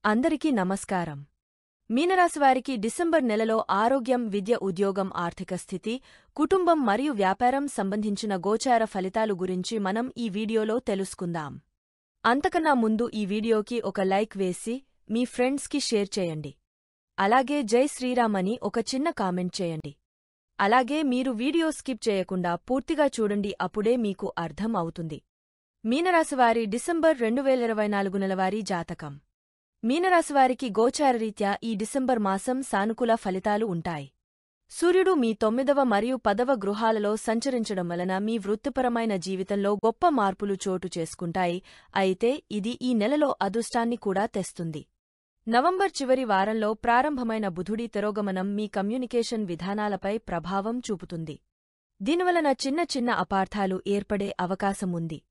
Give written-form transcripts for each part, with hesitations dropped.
అందరికీ నమస్కారం. మీనరాశివారికి డిసెంబర్ నెలలో ఆరోగ్యం, విద్య, ఉద్యోగం, ఆర్థిక స్థితి, కుటుంబం మరియు వ్యాపారం సంబంధించిన గోచార ఫలితాలు గురించి మనం ఈ వీడియోలో తెలుసుకుందాం. అంతకన్నా ముందు ఈ వీడియోకి ఒక లైక్ వేసి మీ ఫ్రెండ్స్కి షేర్ చేయండి. అలాగే జై శ్రీరామ్ అని ఒక చిన్న కామెంట్ చేయండి. అలాగే మీరు వీడియో స్కిప్ చేయకుండా పూర్తిగా చూడండి, అప్పుడే మీకు అర్థం అవుతుంది. మీనరాశివారి డిసెంబర్ 2024 నెలవారీ జాతకం. మీనరాశివారికి గోచారరీత్యా ఈ డిసెంబర్ మాసం సానుకూల ఫలితాలు ఉంటాయి. సూర్యుడు మీ 9వ మరియు 10వ గృహాలలో సంచరించడం వలన మీ వృత్తిపరమైన జీవితంలో గొప్ప మార్పులు చోటు చేసుకుంటాయి. అయితే ఇది ఈ నెలలో అదృష్టాన్ని కూడా తెస్తుంది. నవంబర్ చివరి వారంలో ప్రారంభమైన బుధుడి తిరోగమనం మీ కమ్యూనికేషన్ విధానాలపై ప్రభావం చూపుతుంది. దీనివలన చిన్న చిన్న అపార్థాలు ఏర్పడే అవకాశం ఉంది.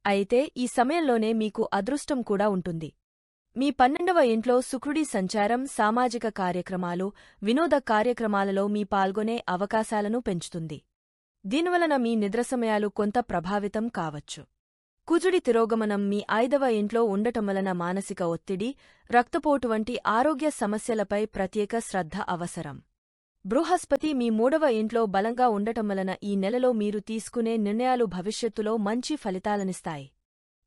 అయితే ఈ సమయంలోనే మీకు అదృష్టం కూడా ఉంటుంది. మీ 12వ ఇంట్లో శుక్రుడి సంచారం సామాజిక కార్యక్రమాలు, వినోద కార్యక్రమాలలో మీ పాల్గొనే అవకాశాలను పెంచుతుంది. దీనివలన మీ నిద్ర సమయాలు కొంత ప్రభావితం కావచ్చు. కుజుడి తిరోగమనం మీ 5వ ఇంట్లో ఉండటం వలన మానసిక ఒత్తిడి, రక్తపోటు వంటి ఆరోగ్య సమస్యలపై ప్రత్యేక శ్రద్ధ అవసరం. బృహస్పతి మీ 3వ ఇంట్లో బలంగా ఉండటం వలన ఈ నెలలో మీరు తీసుకునే నిర్ణయాలు భవిష్యత్తులో మంచి ఫలితాలనిస్తాయి.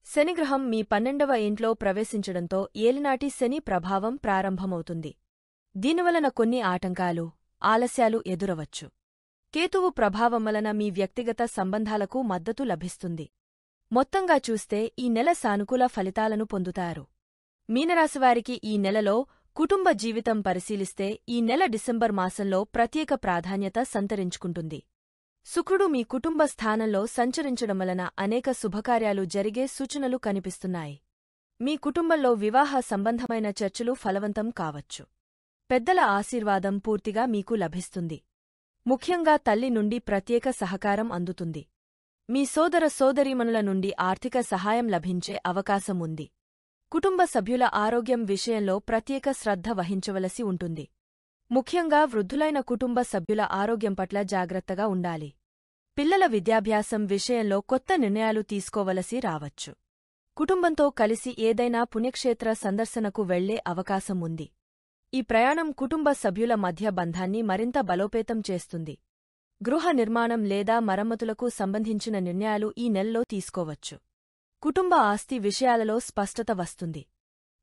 శనిగ్రహం మీ 12వ ఇంట్లో ప్రవేశించడంతో ఏలినాటి శని ప్రభావం ప్రారంభమవుతుంది. దీనివలన కొన్ని ఆటంకాలు, ఆలస్యాలు ఎదురవచ్చు. కేతువు ప్రభావం వలన మీ వ్యక్తిగత సంబంధాలకు మద్దతు లభిస్తుంది. మొత్తంగా చూస్తే ఈ నెల సానుకూల ఫలితాలను పొందుతారు. మీనరాశివారికి ఈ నెలలో కుటుంబ జీవితం పరిశీలిస్తే ఈ నెల డిసెంబర్ మాసంలో ప్రత్యేక ప్రాధాన్యత సంతరించుకుంటుంది. శుక్రుడు మీ కుటుంబ స్థానంలో సంచరించడం వలన అనేక శుభకార్యాలు జరిగే సూచనలు కనిపిస్తున్నాయి. మీ కుటుంబంలో వివాహ సంబంధమైన చర్చలు ఫలవంతం కావచ్చు. పెద్దల ఆశీర్వాదం పూర్తిగా మీకు లభిస్తుంది. ముఖ్యంగా తల్లి నుండి ప్రత్యేక సహకారం అందుతుంది. మీ సోదర సోదరీమణుల నుండి ఆర్థిక సహాయం లభించే అవకాశం ఉంది. కుటుంబ సభ్యుల ఆరోగ్యం విషయంలో ప్రత్యేక శ్రద్ధ వహించవలసి ఉంటుంది. ముఖ్యంగా వృద్ధులైన కుటుంబ సభ్యుల ఆరోగ్యం పట్ల జాగ్రత్తగా ఉండాలి. పిల్లల విద్యాభ్యాసం విషయంలో కొత్త నిర్ణయాలు తీసుకోవలసి రావచ్చు. కుటుంబంతో కలిసి ఏదైనా పుణ్యక్షేత్ర సందర్శనకు వెళ్లే అవకాశం ఉంది. ఈ ప్రయాణం కుటుంబ సభ్యుల మధ్య బంధాన్ని మరింత బలోపేతం చేస్తుంది. గృహ నిర్మాణం లేదా మరమ్మతులకు సంబంధించిన నిర్ణయాలు ఈ నెలలో తీసుకోవచ్చు. కుటుంబ ఆస్తి విషయాలలో స్పష్టత వస్తుంది.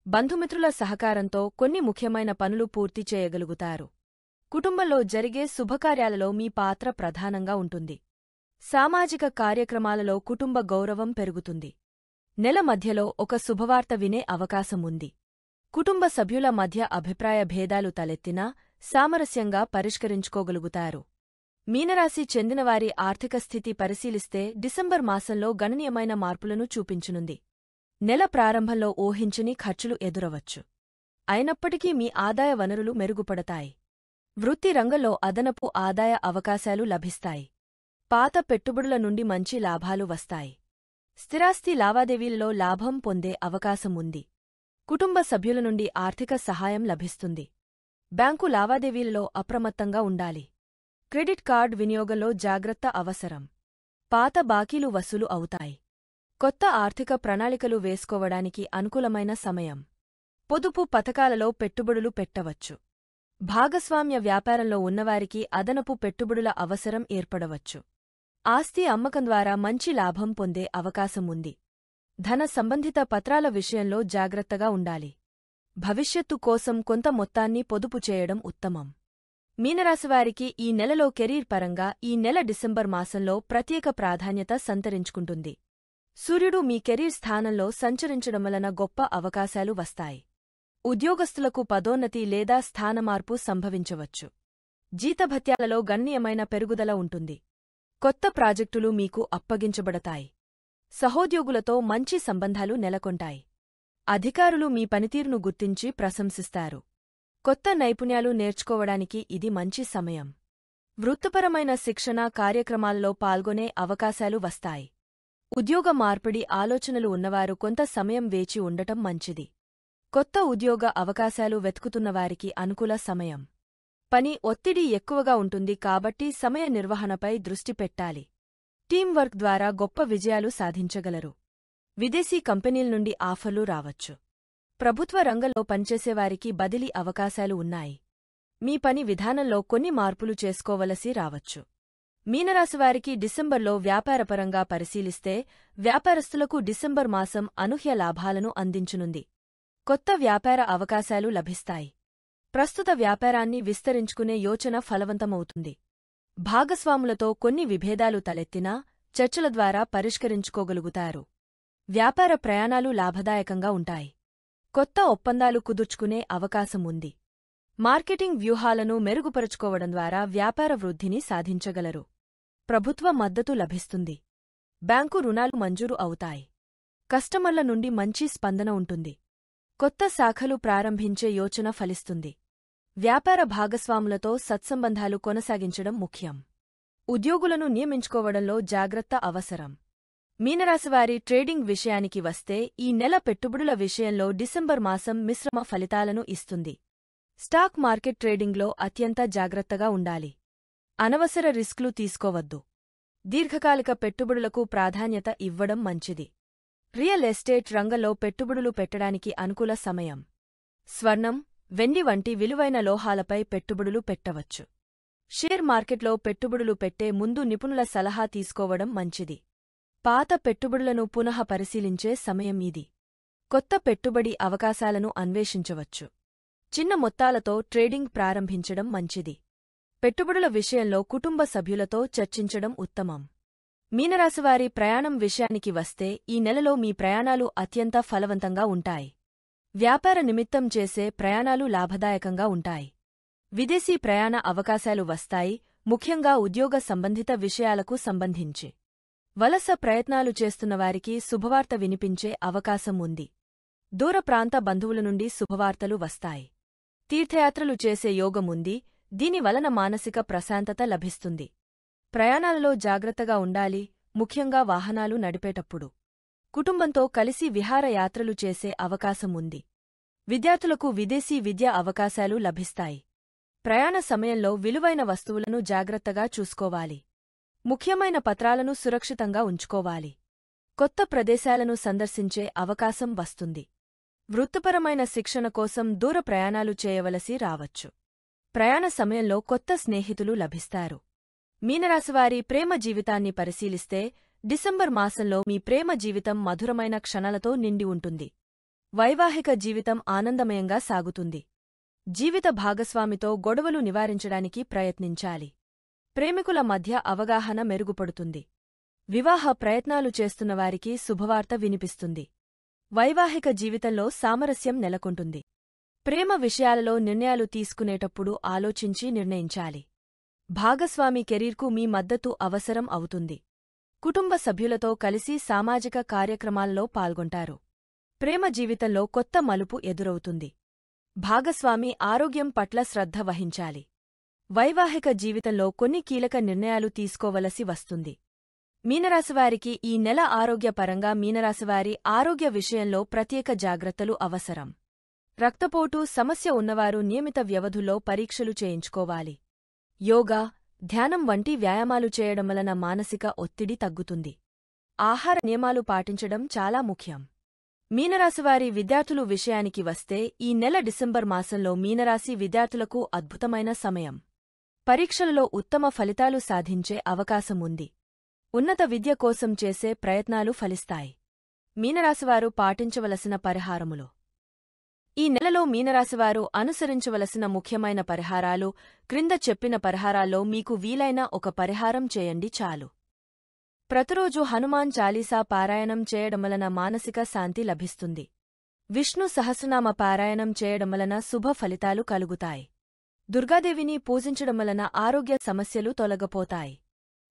బంధుమిత్రుల సహకారంతో కొన్ని ముఖ్యమైన పనులు పూర్తి చేయగలుగుతారు. కుటుంబంలో జరిగే శుభకార్యాలలో మీ పాత్ర ప్రధానంగా ఉంటుంది. సామాజిక కార్యక్రమాలలో కుటుంబ గౌరవం పెరుగుతుంది. నెల మధ్యలో ఒక శుభవార్త వినే అవకాశం ఉంది. కుటుంబ సభ్యుల మధ్య అభిప్రాయ భేదాలు తలెత్తినా సామరస్యంగా పరిష్కరించుకోగలుగుతారు. మీనరాశి చెందినవారి ఆర్థిక స్థితి పరిశీలిస్తే డిసెంబర్ మాసంలో గణనీయమైన మార్పులను చూపించనుంది. నెల ప్రారంభంలో ఊహించని ఖర్చులు ఎదురవచ్చు. అయినప్పటికీ మీ ఆదాయ వనరులు మెరుగుపడతాయి. వృత్తి రంగంలో అదనపు ఆదాయ అవకాశాలు లభిస్తాయి. పాత పెట్టుబడుల నుండి మంచి లాభాలు వస్తాయి. స్థిరాస్తి లావాదేవీలలో లాభం పొందే అవకాశం ఉంది. కుటుంబ సభ్యుల నుండి ఆర్థిక సహాయం లభిస్తుంది. బ్యాంకు లావాదేవీలలో అప్రమత్తంగా ఉండాలి. క్రెడిట్ కార్డ్ వినియోగంలో జాగ్రత్త అవసరం. పాత బాకీలు వసూలు అవుతాయి. కొత్త ఆర్థిక ప్రణాళికలు వేసుకోవడానికి అనుకూలమైన సమయం. పొదుపు పథకాలలో పెట్టుబడులు పెట్టవచ్చు. భాగస్వామ్య వ్యాపారంలో ఉన్నవారికి అదనపు పెట్టుబడుల అవసరం ఏర్పడవచ్చు. ఆస్తి అమ్మకం ద్వారా మంచి లాభం పొందే అవకాశం ఉంది. ధన సంబంధిత పత్రాల విషయంలో జాగ్రత్తగా ఉండాలి. భవిష్యత్తు కోసం కొంత మొత్తాన్ని పొదుపు చేయడం ఉత్తమం. మీనరాశివారికి ఈ నెలలో కెరీర్ పరంగా ఈ నెల డిసెంబర్ మాసంలో ప్రత్యేక ప్రాధాన్యత సంతరించుకుంటుంది. సూర్యుడు మీ కెరీర్ స్థానంలో సంచరించడం వలన గొప్ప అవకాశాలు వస్తాయి. ఉద్యోగస్తులకు పదోన్నతి లేదా స్థానమార్పు సంభవించవచ్చు. జీతభత్యాలలో గణనీయమైన పెరుగుదల ఉంటుంది. కొత్త ప్రాజెక్టులు మీకు అప్పగించబడతాయి. సహోద్యోగులతో మంచి సంబంధాలు నెలకొంటాయి. అధికారులు మీ పనితీరును గుర్తించి ప్రశంసిస్తారు. కొత్త నైపుణ్యాలు నేర్చుకోవడానికి ఇది మంచి సమయం. వృత్తిపరమైన శిక్షణా కార్యక్రమాల్లో పాల్గొనే అవకాశాలు వస్తాయి. ఉద్యోగ మార్పిడి ఆలోచనలు ఉన్నవారు కొంత సమయం వేచి ఉండటం మంచిది. కొత్త ఉద్యోగ అవకాశాలు వెతుకుతున్నవారికి అనుకూల సమయం. పని ఒత్తిడి ఎక్కువగా ఉంటుంది కాబట్టి సమయ నిర్వహణపై దృష్టి పెట్టాలి. టీం వర్క్ ద్వారా గొప్ప విజయాలు సాధించగలరు. విదేశీ కంపెనీల నుండి ఆఫర్లు రావచ్చు. ప్రభుత్వ రంగంలో పనిచేసేవారికి బదిలీ అవకాశాలు ఉన్నాయి. మీ పని విధానంలో కొన్ని మార్పులు చేసుకోవలసి రావచ్చు. మీనరాశివారికి డిసెంబర్లో వ్యాపారపరంగా పరిశీలిస్తే వ్యాపారస్తులకు డిసెంబర్ మాసం అనూహ్య లాభాలను అందించనుంది. కొత్త వ్యాపార అవకాశాలు లభిస్తాయి. ప్రస్తుత వ్యాపారాన్ని విస్తరించుకునే యోచన ఫలవంతమవుతుంది. భాగస్వాములతో కొన్ని విభేదాలు తలెత్తినా చర్చల ద్వారా పరిష్కరించుకోగలుగుతారు. వ్యాపార ప్రయాణాలు లాభదాయకంగా ఉంటాయి. కొత్త ఒప్పందాలు కుదుర్చుకునే అవకాశం ఉంది. మార్కెటింగ్ వ్యూహాలను మెరుగుపరుచుకోవడం ద్వారా వ్యాపార వృద్ధిని సాధించగలరు. ప్రభుత్వ మద్దతు లభిస్తుంది. బ్యాంకు రుణాలు మంజూరు అవుతాయి. కస్టమర్ల నుండి మంచి స్పందన ఉంటుంది. కొత్త శాఖలు ప్రారంభించే యోచన ఫలిస్తుంది. వ్యాపార భాగస్వాములతో సత్సంబంధాలు కొనసాగించడం ముఖ్యం. ఉద్యోగులను నియమించుకోవడంలో జాగ్రత్త అవసరం. మీనరాశివారి ట్రేడింగ్ విషయానికి వస్తే ఈ నెల పెట్టుబడుల విషయంలో డిసెంబర్ మాసం మిశ్రమ ఫలితాలను ఇస్తుంది. స్టాక్ మార్కెట్ ట్రేడింగ్లో అత్యంత జాగ్రత్తగా ఉండాలి. అనవసర రిస్క్లు తీసుకోవద్దు. దీర్ఘకాలిక పెట్టుబడులకు ప్రాధాన్యత ఇవ్వడం మంచిది. రియల్ ఎస్టేట్ రంగంలో పెట్టుబడులు పెట్టడానికి అనుకూల సమయం. స్వర్ణం, వెండి వంటి విలువైన లోహాలపై పెట్టుబడులు పెట్టవచ్చు. షేర్ మార్కెట్లో పెట్టుబడులు పెట్టే ముందు నిపుణుల సలహా తీసుకోవడం మంచిది. పాత పెట్టుబడులను పునః పరిశీలించే సమయం ఇది. కొత్త పెట్టుబడి అవకాశాలను అన్వేషించవచ్చు. చిన్న మొత్తాలతో ట్రేడింగ్ ప్రారంభించడం మంచిది. పెట్టుబడుల విషయంలో కుటుంబ సభ్యులతో చర్చించడం ఉత్తమం. మీనరాశివారి ప్రయాణం విషయానికి వస్తే ఈ నెలలో మీ ప్రయాణాలు అత్యంత ఫలవంతంగా ఉంటాయి. వ్యాపార నిమిత్తం చేసే ప్రయాణాలు లాభదాయకంగా ఉంటాయి. విదేశీ ప్రయాణ అవకాశాలు వస్తాయి, ముఖ్యంగా ఉద్యోగ సంబంధిత విషయాలకు సంబంధించి. వలస ప్రయత్నాలు చేస్తున్నవారికి శుభవార్త వినిపించే అవకాశం ఉంది. దూర ప్రాంత బంధువుల నుండి శుభవార్తలు వస్తాయి. తీర్థయాత్రలు చేసే యోగముంది, దీనివలన మానసిక ప్రశాంతత లభిస్తుంది. ప్రయాణాలలో జాగ్రత్తగా ఉండాలి, ముఖ్యంగా వాహనాలు నడిపేటప్పుడు. కుటుంబంతో కలిసి విహారయాత్రలు చేసే అవకాశం ఉంది. విద్యార్థులకు విదేశీ విద్యా అవకాశాలు లభిస్తాయి. ప్రయాణ సమయంలో విలువైన వస్తువులను జాగ్రత్తగా చూసుకోవాలి. ముఖ్యమైన పత్రాలను సురక్షితంగా ఉంచుకోవాలి. కొత్త ప్రదేశాలను సందర్శించే అవకాశం వస్తుంది. వృత్తిపరమైన శిక్షణ కోసం దూర ప్రయాణాలు చేయవలసి రావచ్చు. ప్రయాణ సమయంలో కొత్త స్నేహితులు లభిస్తారు. మీనరాశివారి ప్రేమ జీవితాన్ని పరిశీలిస్తే డిసెంబర్ మాసంలో మీ ప్రేమ జీవితం మధురమైన క్షణాలతో నిండి ఉంటుంది. వైవాహిక జీవితం ఆనందమయంగా సాగుతుంది. జీవిత భాగస్వామితో గొడవలు నివారించడానికి ప్రయత్నించాలి. ప్రేమికుల మధ్య అవగాహన మెరుగుపడుతుంది. వివాహ ప్రయత్నాలు చేస్తున్నవారికి శుభవార్త వినిపిస్తుంది. వైవాహిక జీవితంలో సామరస్యం నెలకొంటుంది. ప్రేమ విషయాలలో నిర్ణయాలు తీసుకునేటప్పుడు ఆలోచించి నిర్ణయించాలి. భాగస్వామి కెరీర్కు మీ మద్దతు అవసరం అవుతుంది. కుటుంబ సభ్యులతో కలిసి సామాజిక కార్యక్రమాల్లో పాల్గొంటారు. ప్రేమ జీవితంలో కొత్త మలుపు ఎదురవుతుంది. భాగస్వామి ఆరోగ్యం పట్ల శ్రద్ధ వహించాలి. వైవాహిక జీవితంలో కొన్ని కీలక నిర్ణయాలు తీసుకోవలసి వస్తుంది. మీనరాశివారికి ఈ నెల ఆరోగ్యపరంగా మీనరాశివారి ఆరోగ్య విషయంలో ప్రత్యేక జాగ్రత్తలు అవసరం. రక్తపోటు సమస్య ఉన్నవారు నియమిత వ్యవధుల్లో పరీక్షలు చేయించుకోవాలి. యోగా, ధ్యానం వంటి వ్యాయామాలు చేయడం వలన మానసిక ఒత్తిడి తగ్గుతుంది. ఆహార నియమాలు పాటించడం చాలా ముఖ్యం. మీనరాశివారి విద్యార్థులు విషయానికి వస్తే ఈ నెల డిసెంబర్ మాసంలో మీనరాశి విద్యార్థులకు అద్భుతమైన సమయం. పరీక్షలలో ఉత్తమ ఫలితాలు సాధించే అవకాశం ఉంది. ఉన్నత విద్య కోసం చేసే ప్రయత్నాలు ఫలిస్తాయి. మీనరాశివారు పాటించవలసిన పరిహారములు. ఈ నెలలో మీనరాశివారు అనుసరించవలసిన ముఖ్యమైన పరిహారాలు క్రింద చెప్పిన పరిహారాల్లో మీకు వీలైన ఒక పరిహారం చేయండి చాలు. ప్రతిరోజు హనుమాన్ చాలీసా పారాయణం చేయడం వలన మానసిక శాంతి లభిస్తుంది. విష్ణు సహస్రనామ పారాయణం చేయడం వలన శుభ ఫలితాలు కలుగుతాయి. దుర్గాదేవిని పూజించడం వలన ఆరోగ్య సమస్యలు తొలగపోతాయి.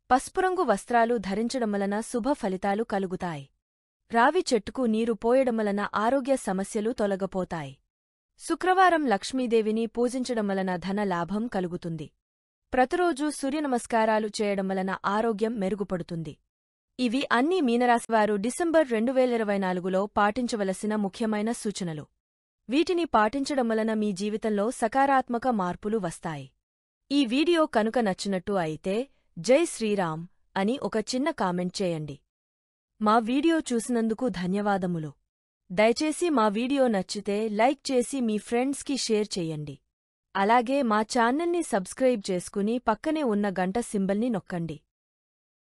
పసుపురంగు వస్త్రాలు ధరించడం వలన శుభ ఫలితాలు కలుగుతాయి. రావి చెట్టుకు నీరు పోయడం వలన ఆరోగ్య సమస్యలు తొలగపోతాయి. శుక్రవారం లక్ష్మీదేవిని పూజించడం వలన ధన లాభం కలుగుతుంది. ప్రతిరోజూ సూర్యనమస్కారాలు చేయడం వలన ఆరోగ్యం మెరుగుపడుతుంది. ఇవి అన్నీ మీనరాశివారు డిసెంబర్ 2024లో పాటించవలసిన ముఖ్యమైన సూచనలు. వీటిని పాటించడం వలన మీ జీవితంలో సకారాత్మక మార్పులు వస్తాయి. ఈ వీడియో కనుక నచ్చినట్టు అయితే జై శ్రీరామ్ అని ఒక చిన్న కామెంట్ చేయండి. మా వీడియో చూసినందుకు ధన్యవాదములు. దయచేసి మా వీడియో నచ్చితే లైక్ చేసి మీ ఫ్రెండ్స్కి షేర్ చెయ్యండి. అలాగే మా ఛానల్ని సబ్స్క్రైబ్ చేసుకుని పక్కనే ఉన్న గంట సింబల్ని నొక్కండి.